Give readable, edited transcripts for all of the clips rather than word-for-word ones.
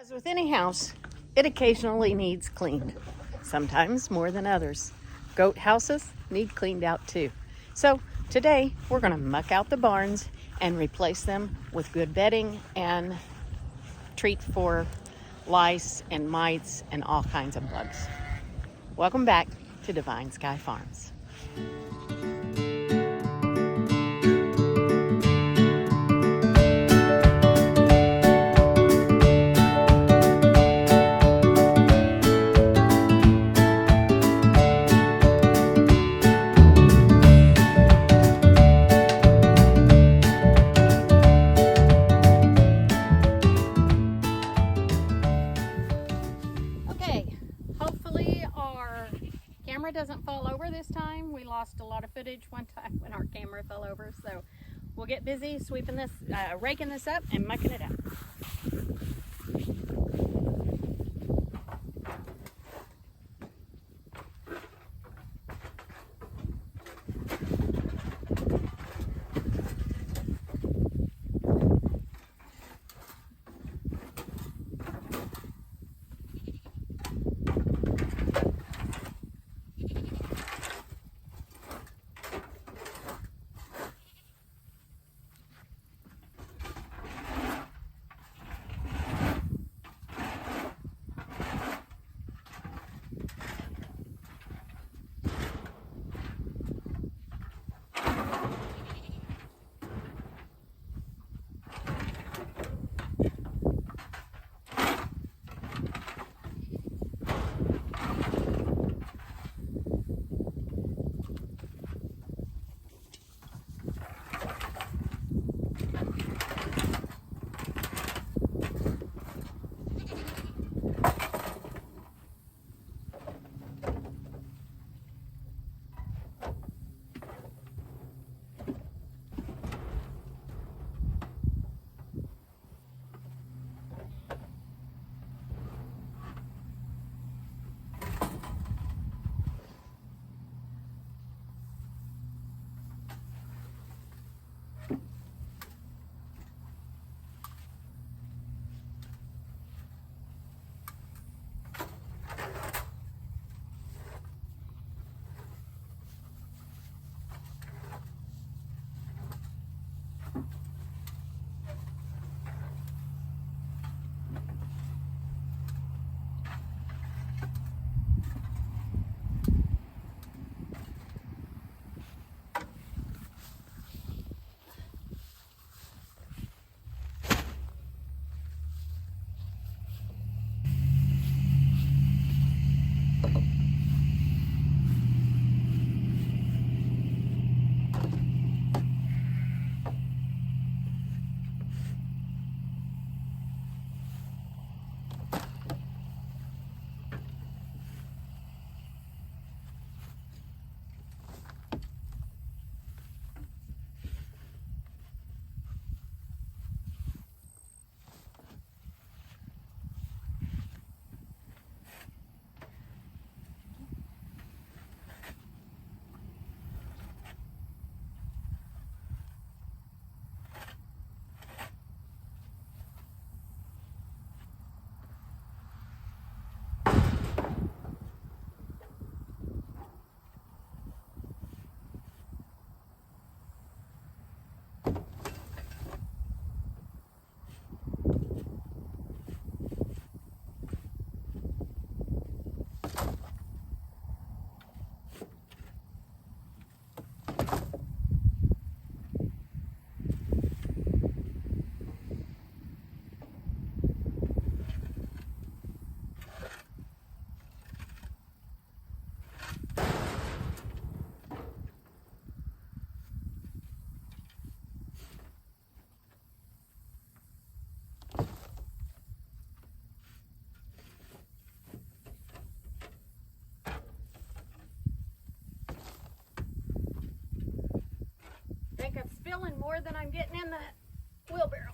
As with any house, it occasionally needs cleaned, sometimes more than others. Goat houses need cleaned out too. So today we're going to muck out the barns and replace them with good bedding and treat for lice and mites and all kinds of bugs. Welcome back to Divine Sky Farms. Doesn't fall over this time. We lost a lot of footage one time when our camera fell over, so we'll get busy sweeping this, raking this up and mucking it out. Spilling more than I'm getting in the wheelbarrow.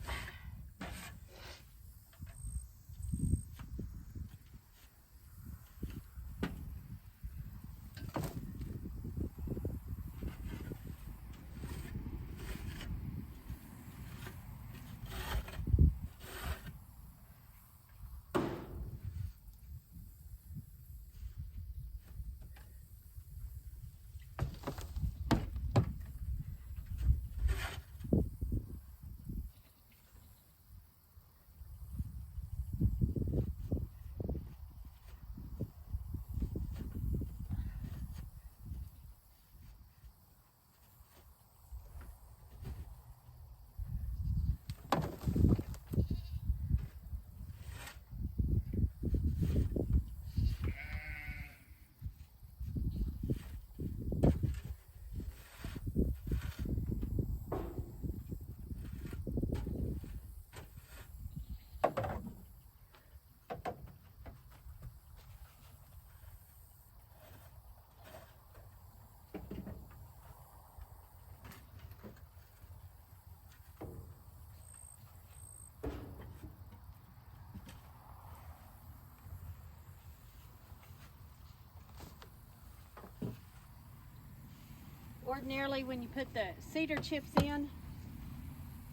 Ordinarily, when you put the cedar chips in,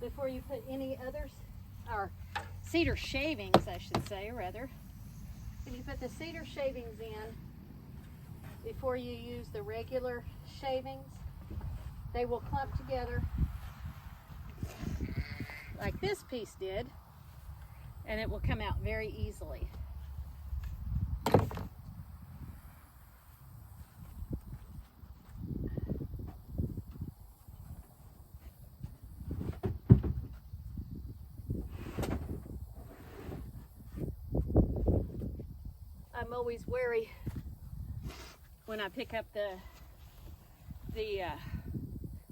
before you put any others, or cedar shavings, I should say, rather, when you put the cedar shavings in, before you use the regular shavings, they will clump together like this piece did, and it will come out very easily. I'm always wary when I pick up the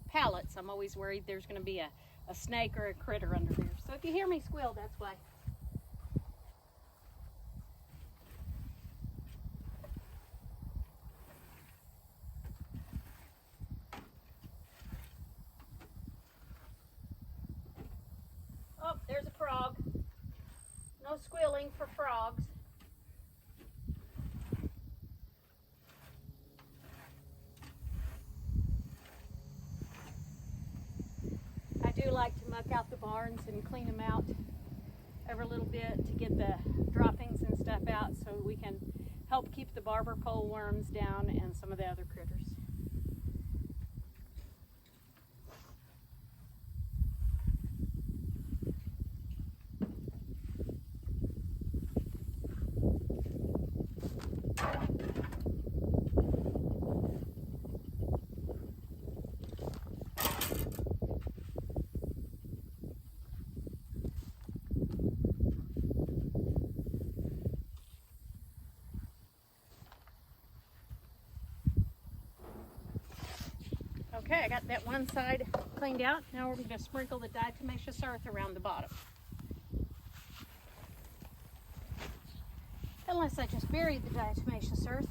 pallets. I'm always worried there's going to be a snake or a critter under there. So if you hear me squeal, that's why. Oh, there's a frog. No squealing for frogs. I do like to muck out the barns and clean them out every little bit to get the droppings and stuff out so we can help keep the barber pole worms down and some of the other critters. Okay, I got that one side cleaned out. Now we're going to sprinkle the diatomaceous earth around the bottom. Unless I just buried the diatomaceous earth.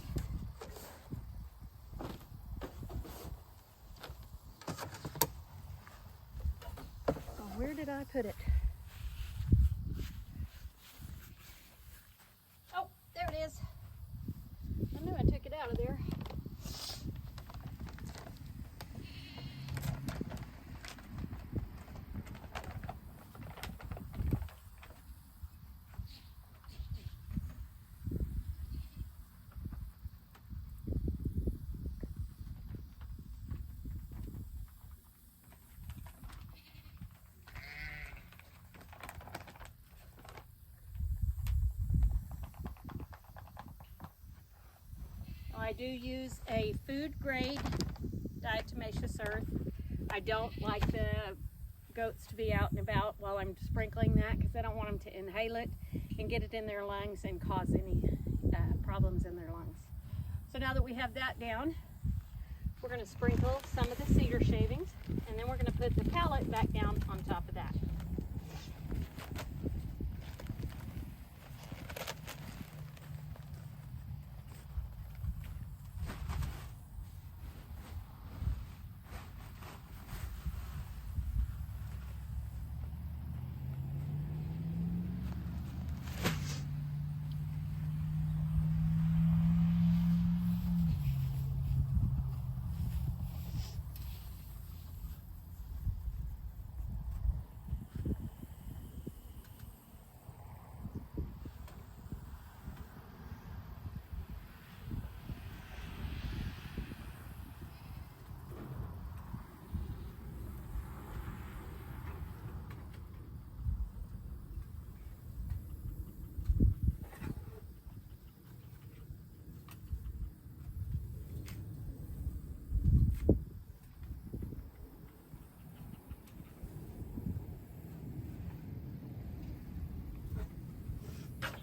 Oh, where did I put it? Oh, there it is. I knew I took it out of there. I do use a food grade diatomaceous earth. I don't like the goats to be out and about while I'm sprinkling that because I don't want them to inhale it and get it in their lungs and cause any problems in their lungs. So now that we have that down, we're going to sprinkle some of the cedar shavings, and then we're going to put the pallet back down on top of that.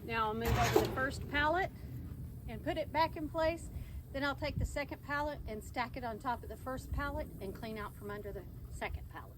Now I'll move over the first pallet and put it back in place. Then I'll take the second pallet and stack it on top of the first pallet and clean out from under the second pallet.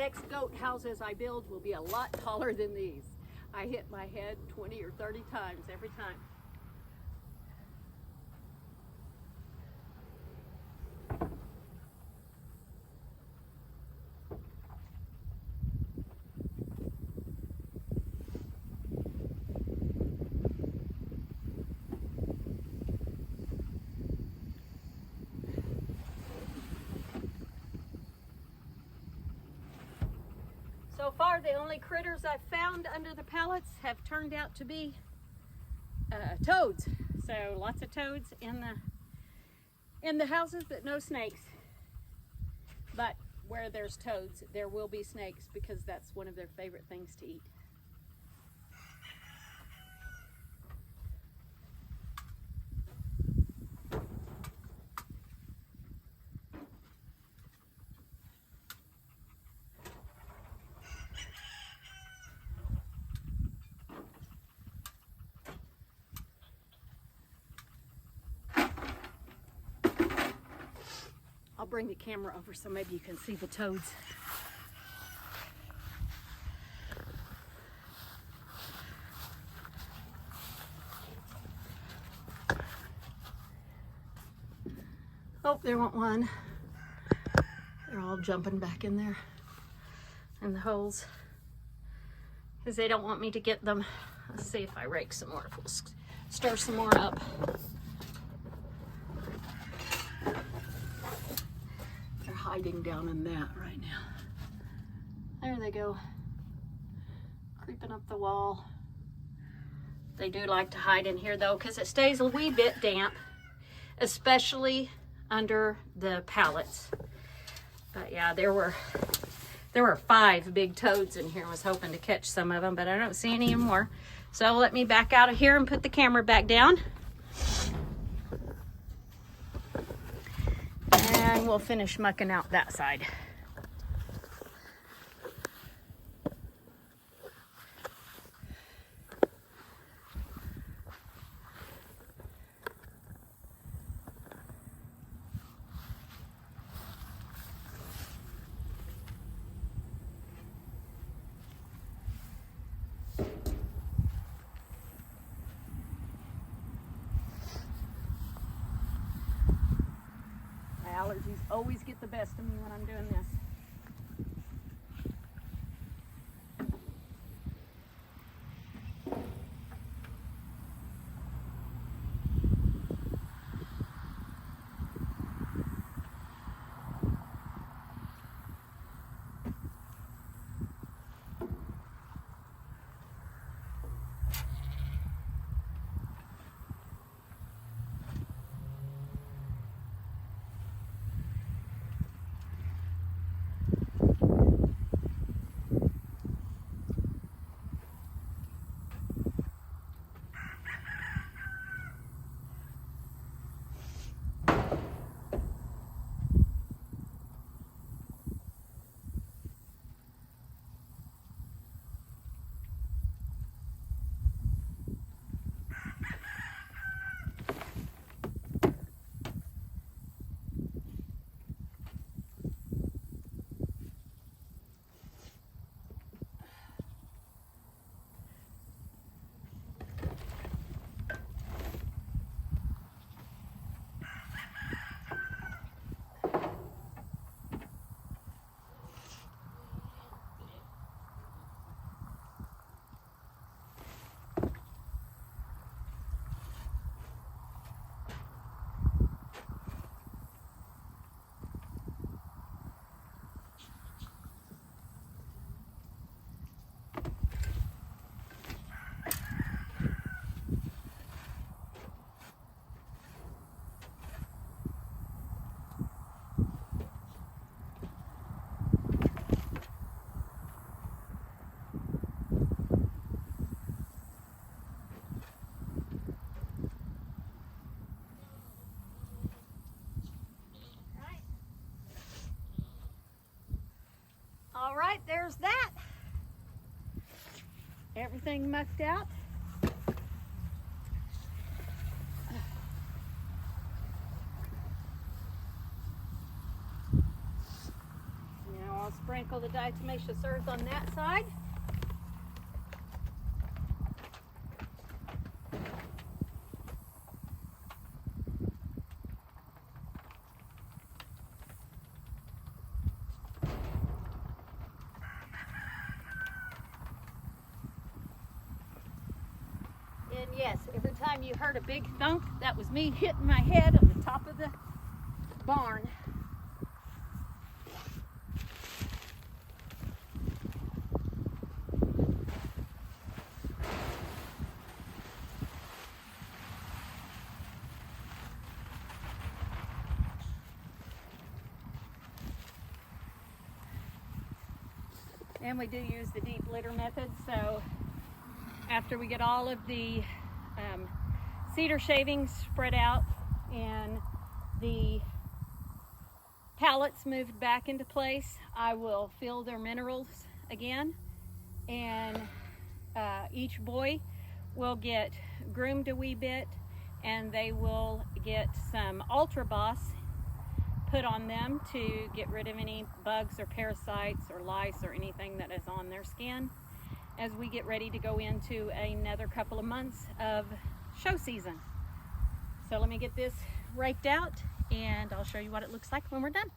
next goat houses I build will be a lot taller than these. I hit my head 20 or 30 times every time. So far, the only critters I've found under the pallets have turned out to be toads. So lots of toads in the houses, but no snakes. But where there's toads, there will be snakes because that's one of their favorite things to eat. I'll bring the camera over so maybe you can see the toads. Oh, there went one. They're all jumping back in there in the holes because they don't want me to get them. Let's see if I rake some more, if we'll stir some more up. Hiding down in that right now. There they go, creeping up the wall. They do like to hide in here though because it stays a wee bit damp, especially under the pallets. But yeah, there were 5 big toads in here. I was hoping to catch some of them, but I don't see any more. So let me back out of here and put the camera back down. And we'll finish mucking out that side. Allergies always get the best of me when I'm doing this. All right, there's that. Everything mucked out. Now I'll Sprinkle the diatomaceous earth on that side. And yes, every time you heard a big thunk, that was me hitting my head on the top of the barn. And we do use the deep litter method, so after we get all of the cedar shavings spread out and the pallets moved back into place, I will fill their minerals again, and each boy will get groomed a wee bit, and they will get some Ultra Boss put on them to get rid of any bugs or parasites or lice or anything that is on their skin, as we get ready to go into another couple of months of show season. So let me get this raked out and I'll show you what it looks like when we're done.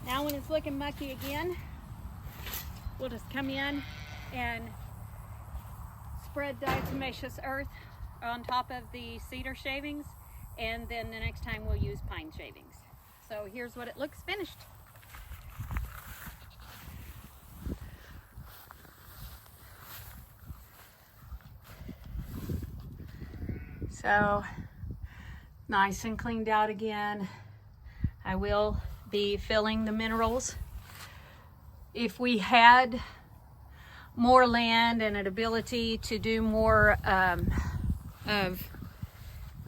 Now when it's looking mucky again, we'll just come in and spread diatomaceous earth on top of the cedar shavings, and then the next time we'll use pine shavings. So here's what it looks finished. So nice and cleaned out again. I will be filling the minerals. If we had more land and an ability to do more of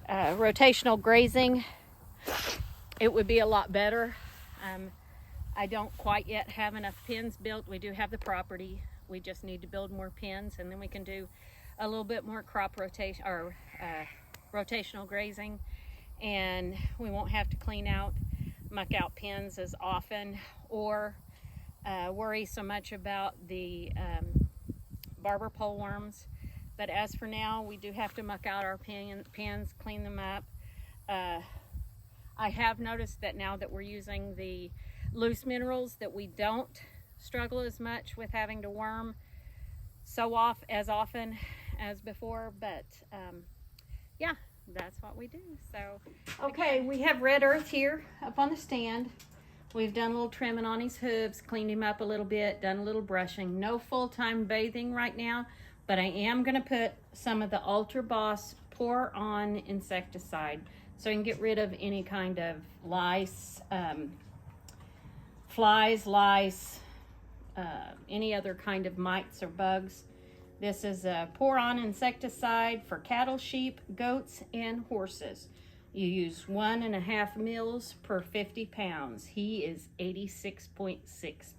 rotational grazing, it would be a lot better. I don't quite yet have enough pens built. We do have the property. We just need to build more pens, and then we can do a little bit more crop rotation or rotational grazing, and we won't have to clean out, muck out pens as often, or worry so much about the barber pole worms. But as for now, we do have to muck out our pens, clean them up. I have noticed that now that we're using the loose minerals, that we don't struggle as much with having to worm as often as before. But yeah, that's what we do. So okay, we have red earth here up on the stand. We've done a little trimming on his hooves, cleaned him up a little bit, done a little brushing. No full-time bathing right now, but I am going to put some of the Ultra Boss Pour On insecticide so I can get rid of any kind of lice, flies, lice, any other kind of mites or bugs. This is a Pour On insecticide for cattle, sheep, goats, and horses. You use 1.5 mils per 50 pounds. He is 86.6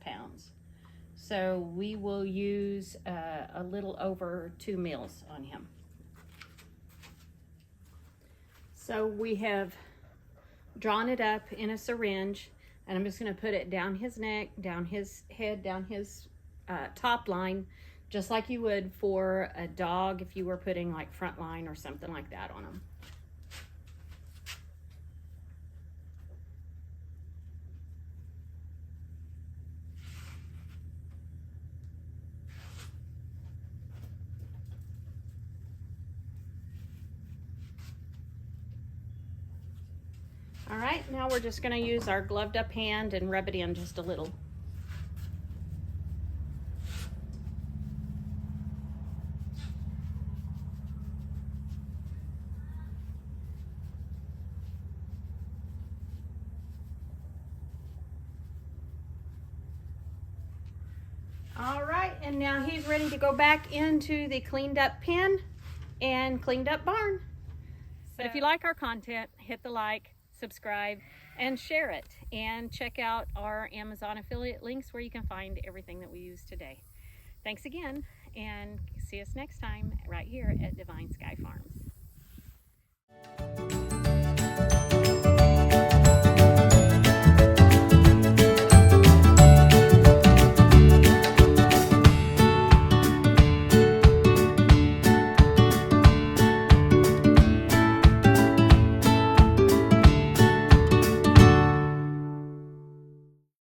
pounds. So we will use a little over 2 mils on him. So we have drawn it up in a syringe, and I'm just going to put it down his neck, down his head, down his top line, just like you would for a dog if you were putting like front line or something like that on him. All right, now we're just going to use our gloved up hand and rub it in just a little. All right, and now he's ready to go back into the cleaned up pen and cleaned up barn. But if you like our content, hit the like, subscribe, and share it. And check out our Amazon affiliate links where you can find everything that we use today. Thanks again, and see us next time right here at Divine Sky Farms.